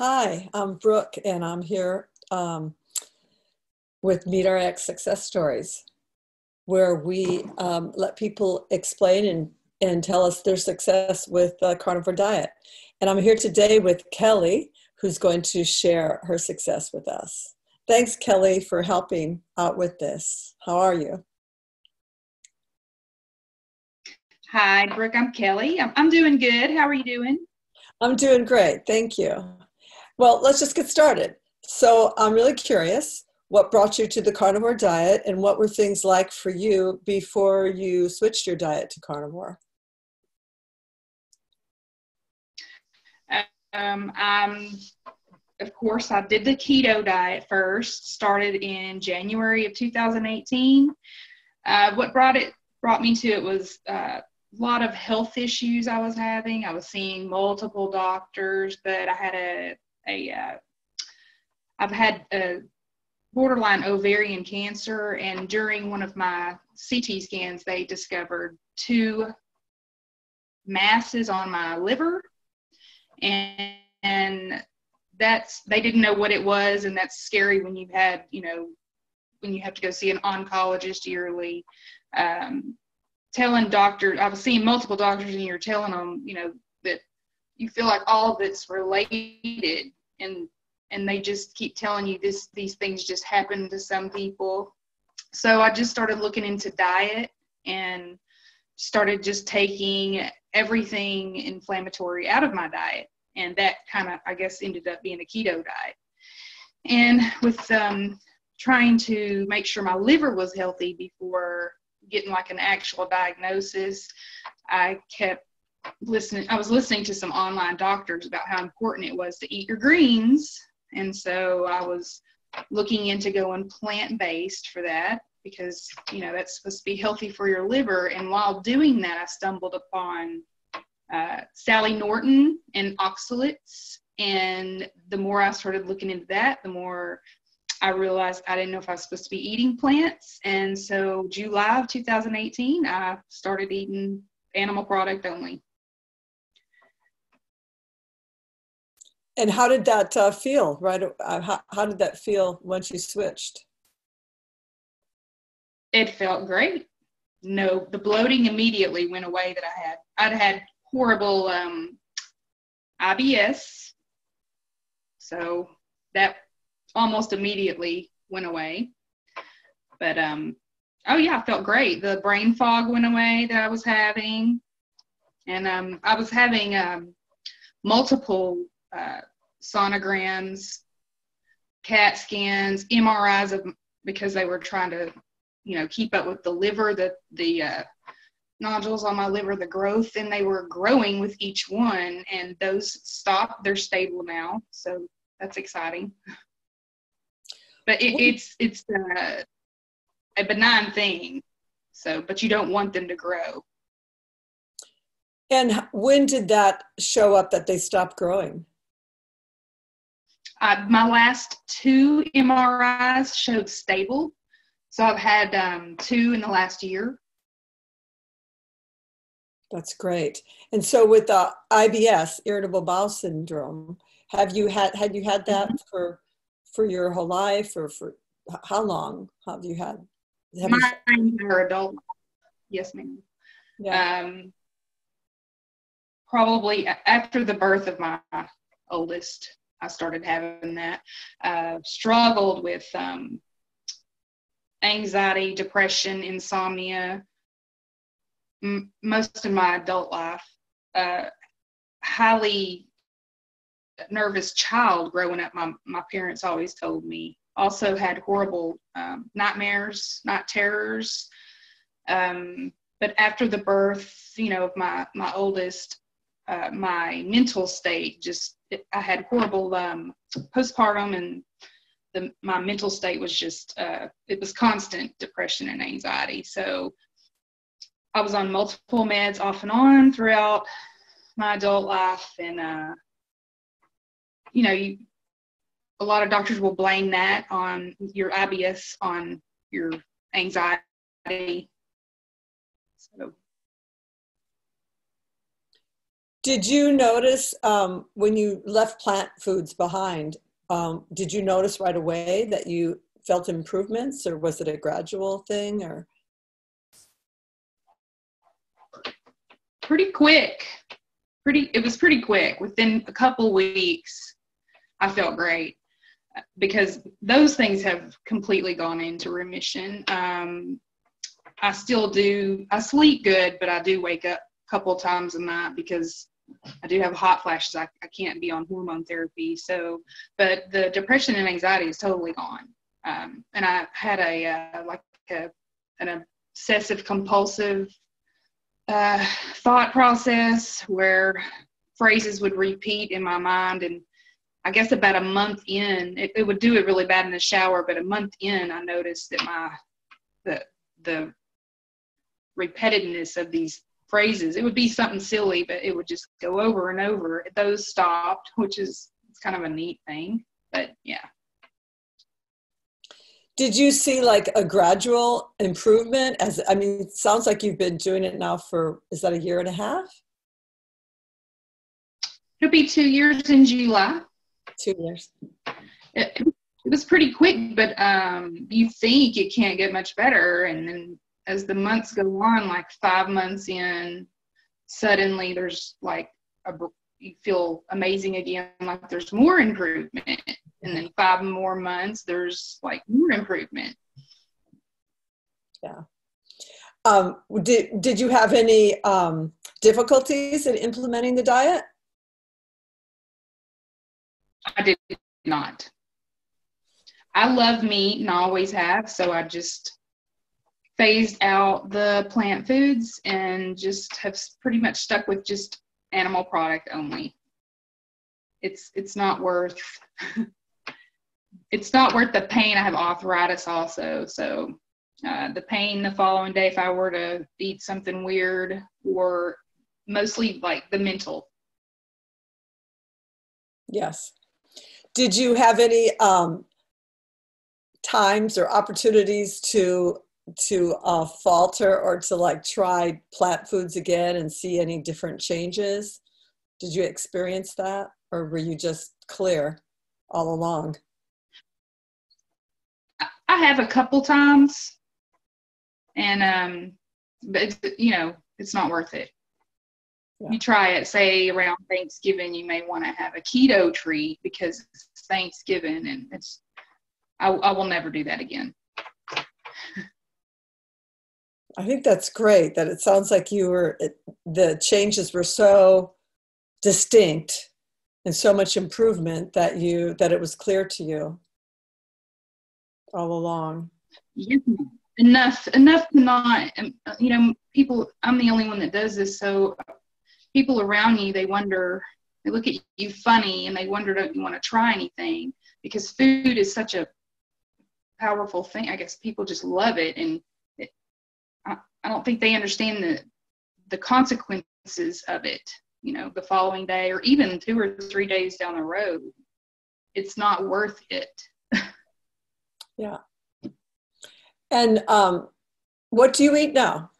Hi, I'm Brooke, and I'm here with Meet RX Success Stories, where we let people explain and tell us their success with the carnivore diet. And I'm here today with Kelly, who's going to share her success with us. Thanks, Kelly, for helping out with this. How are you? Hi, Brooke. I'm Kelly. I'm doing good. How are you doing? I'm doing great. Thank you. Well, let's just get started. So I'm really curious, what brought you to the carnivore diet and what were things like for you before you switched your diet to carnivore? I'm, of course, I did the keto diet first, started in January of 2018. What brought me to it was a lot of health issues I was having. I was seeing multiple doctors, but I've had a borderline ovarian cancer, and during one of my CT scans, they discovered two masses on my liver, and they didn't know what it was, and that's scary when you've had, when you have to go see an oncologist yearly. Telling doctors, I was seeing multiple doctors, and you're telling them, that you feel like all of it's related, and they just keep telling you these things just happen to some people. So I just started looking into diet and started just taking everything inflammatory out of my diet. And that kind of, I guess, ended up being a keto diet. And with trying to make sure my liver was healthy before getting like an actual diagnosis, I was listening to some online doctors about how important it was to eat your greens. And so I was looking into going plant-based for that because, that's supposed to be healthy for your liver. And while doing that, I stumbled upon Sally Norton and oxalates. And the more I started looking into that, the more I realized I didn't know if I was supposed to be eating plants. And so July of 2018, I started eating animal product only. And how did that feel, right? How did that feel once you switched? It felt great. No, the bloating immediately went away that I had. I'd had horrible IBS, so that almost immediately went away. But oh yeah, I felt great. The brain fog went away that I was having, and I was having multiple sonograms, CAT scans, MRIs because they were trying to, keep up with the liver, the nodules on my liver, the growth, and they were growing with each one, and those stopped. They're stable now, so that's exciting. But it's a benign thing, but you don't want them to grow. And when did that show up that they stopped growing? My last two MRIs showed stable. So I've had two in the last year. That's great. And so with the IBS, irritable bowel syndrome, had you had that for your whole life, or for how long have you had? My entire adult life. Yes, ma'am. Yeah. Probably after the birth of my oldest, I started having that. Struggled with anxiety, depression, insomnia, most of my adult life. Highly nervous child growing up, my parents always told me. Also had horrible nightmares, night terrors. But after the birth, of my oldest, my mental state I had horrible postpartum, and my mental state was just, it was constant depression and anxiety. So I was on multiple meds off and on throughout my adult life. And, a lot of doctors will blame that on your IBS, on your anxiety. So Did you notice when you left plant foods behind, did you notice right away that you felt improvements, or was it a gradual thing, or? Pretty quick. It was pretty quick. Within a couple weeks, I felt great because those things have completely gone into remission. I sleep good, but I do wake up a couple times a night because I do have hot flashes. I can't be on hormone therapy. So, but the depression and anxiety is totally gone. And I had an obsessive compulsive thought process where phrases would repeat in my mind. And I guess about a month in, it would do it really bad in the shower, but a month in, I noticed that the repetitiveness of these phrases, it would be something silly, but it would just go over and over. Those stopped, which is it's kind of a neat thing, but yeah. Did you see like a gradual improvement? It sounds like you've been doing it now for, is that a year and a half? It'll be 2 years in July. 2 years. It was pretty quick, but you think it can't get much better. And then as the months go on, like 5 months in, suddenly there's like you feel amazing again, like there's more improvement. And then 5 more months, there's like more improvement. Yeah. Did you have any difficulties in implementing the diet? I did not. I love meat and always have, so I just phased out the plant foods and just have pretty much stuck with just animal product only. It's not worth it's not worth the pain. I have arthritis also, so the pain the following day if I were to eat something weird, or mostly like the mental. Yes. Did you have any times or opportunities to falter or to like try plant foods again and see any different changes? Did you experience that, or were you just clear all along? I have a couple times, and but it's not worth it. Yeah. You try it, say around Thanksgiving, you may want to have a keto treat because it's Thanksgiving, and I will never do that again. I think that's great that it sounds like the changes were so distinct and so much improvement that it was clear to you all along. Yes, enough to not, people, I'm the only one that does this, so people around you, they look at you funny and they wonder, don't you want to try anything? Because food is such a powerful thing. I guess people just love it, and I don't think they understand the consequences of it, the following day or even 2 or 3 days down the road. It's not worth it. Yeah. And what do you eat now?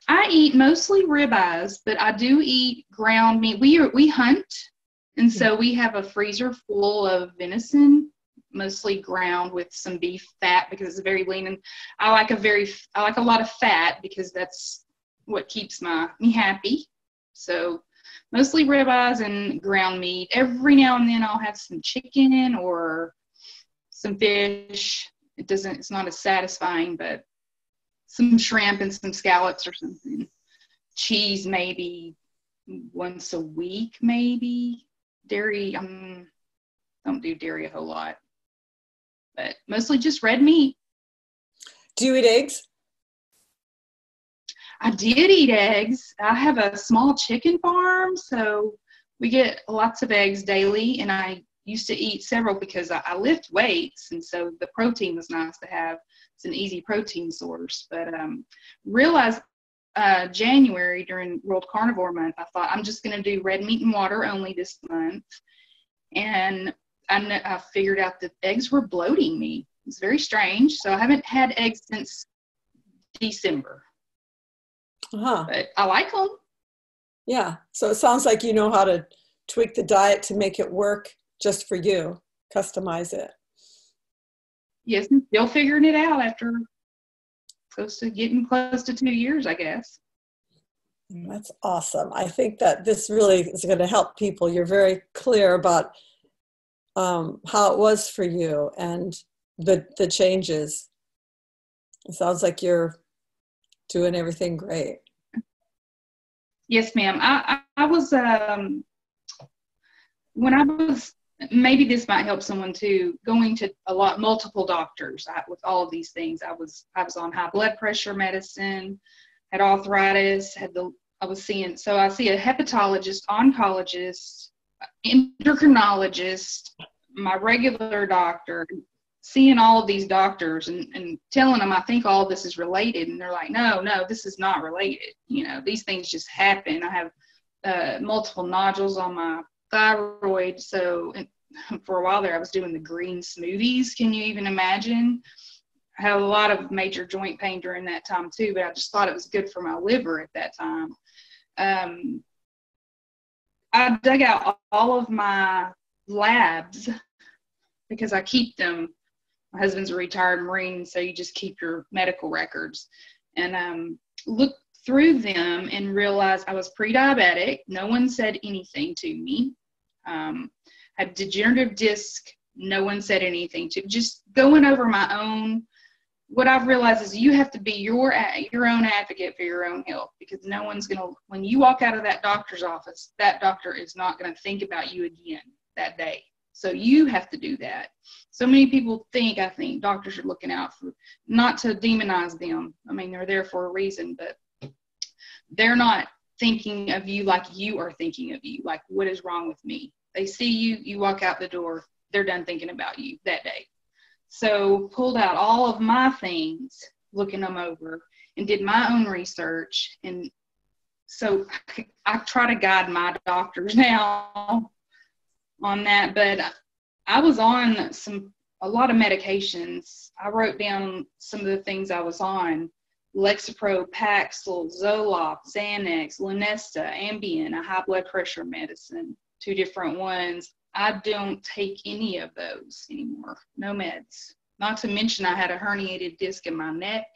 I eat mostly ribeyes, but I do eat ground meat. We hunt, and so we have a freezer full of venison, mostly ground with some beef fat because it's very lean. And I like a lot of fat because that's what keeps me happy. So mostly ribeyes and ground meat. Every now and then I'll have some chicken or some fish. It's not as satisfying, but some shrimp and some scallops or something. Cheese maybe once a week, maybe. Dairy, don't do dairy a whole lot, but mostly just red meat. Do you eat eggs? I did eat eggs. I have a small chicken farm, so we get lots of eggs daily, and I used to eat several because I lift weights, and so the protein was nice to have. It's an easy protein source, but realized January during World Carnivore Month, I thought I'm just going to do red meat and water only this month, and I figured out that eggs were bloating me. It's very strange, so I haven't had eggs since December. But I like them. Yeah. So it sounds like you know how to tweak the diet to make it work just for you, customize it. Yes, I'm still figuring it out after getting close to 2 years, I guess. That's awesome. I think that this really is going to help people. You're very clear about how it was for you and the changes. It sounds like you're doing everything great. Yes, ma'am. I was when I was, maybe this might help someone too, going to multiple doctors with all of these things. I was on high blood pressure medicine, had arthritis, I see a hepatologist, oncologist, endocrinologist, my regular doctor, seeing all of these doctors and telling them I think all of this is related, and they're like, no, this is not related. These things just happen. I have multiple nodules on my thyroid, so for a while there I was doing the green smoothies. Can you even imagine? I had a lot of major joint pain during that time too, but I just thought it was good for my liver at that time. I dug out all of my labs because I keep them. My husband's a retired Marine, so you just keep your medical records, and looked through them and realized I was pre-diabetic. No one said anything to me. Had degenerative disc. No one said anything to me. Just going over my own. What I've realized is you have to be your own advocate for your own health, because no one's going to, when you walk out of that doctor's office, that doctor is not going to think about you again that day. So you have to do that. So many people I think doctors are looking out for, not to demonize them. I mean, they're there for a reason, but they're not thinking of you like you are thinking of you. Like, what is wrong with me? They see you, you walk out the door, they're done thinking about you that day. So pulled out all of my things, looking them over, and did my own research. And so I try to guide my doctors now on that. But I was on a lot of medications. I wrote down some of the things I was on: Lexapro, Paxil, Zoloft, Xanax, Lunesta, Ambien, a high blood pressure medicine, 2 different ones. I don't take any of those anymore. No meds. Not to mention I had a herniated disc in my neck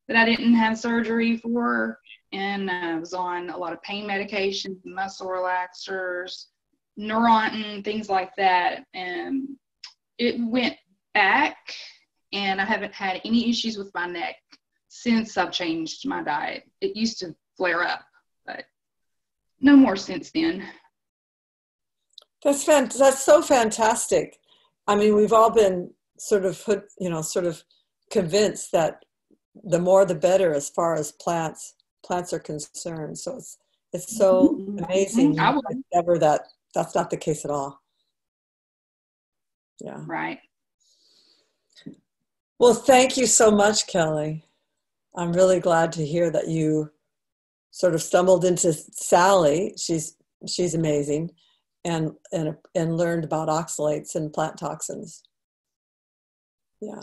that I didn't have surgery for, and I was on a lot of pain medications, muscle relaxers, Neurontin, things like that. And it went back, and I haven't had any issues with my neck since I've changed my diet. It used to flare up, but no more since then. That's so fantastic. I mean, we've all been sort of convinced that the more the better as far as plants are concerned. So it's so amazing to discover that that's not the case at all. Yeah. Right. Well, thank you so much, Kelly. I'm really glad to hear that you sort of stumbled into Sally. She's amazing, and learned about oxalates and plant toxins. Yeah.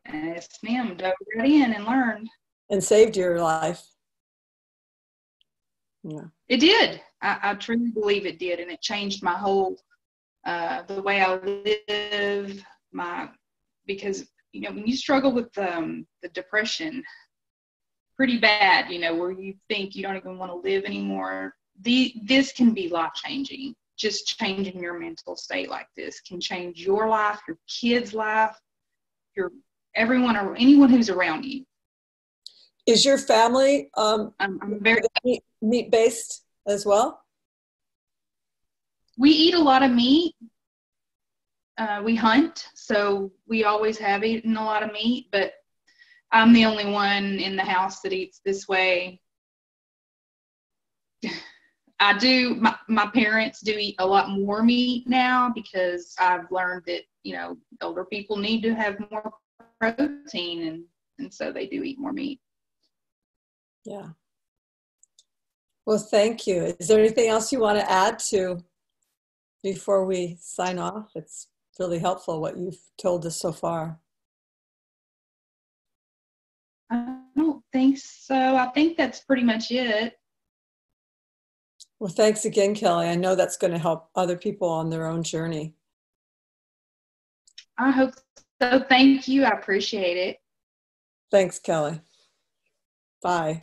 Yes, ma'am. Dove right in and learned. And saved your life. Yeah. It did. I truly believe it did, and it changed my whole the way I live. Because when you struggle with the depression pretty bad, where you think you don't even want to live anymore, this can be life-changing. Just changing your mental state like this can change your life, your kids' life, everyone or anyone who's around you. Is your family I'm very meat-based as well? We eat a lot of meat. We hunt, so we always have eaten a lot of meat, but I'm the only one in the house that eats this way. I do, my parents do eat a lot more meat now, because I've learned that, older people need to have more protein, and so they do eat more meat. Yeah. Well, thank you. Is there anything else you want to add to before we sign off? It's really helpful what you've told us so far. I don't think so. I think that's pretty much it. Well, thanks again, Kelly. I know that's going to help other people on their own journey. I hope so. Thank you. I appreciate it. Thanks, Kelly. Bye.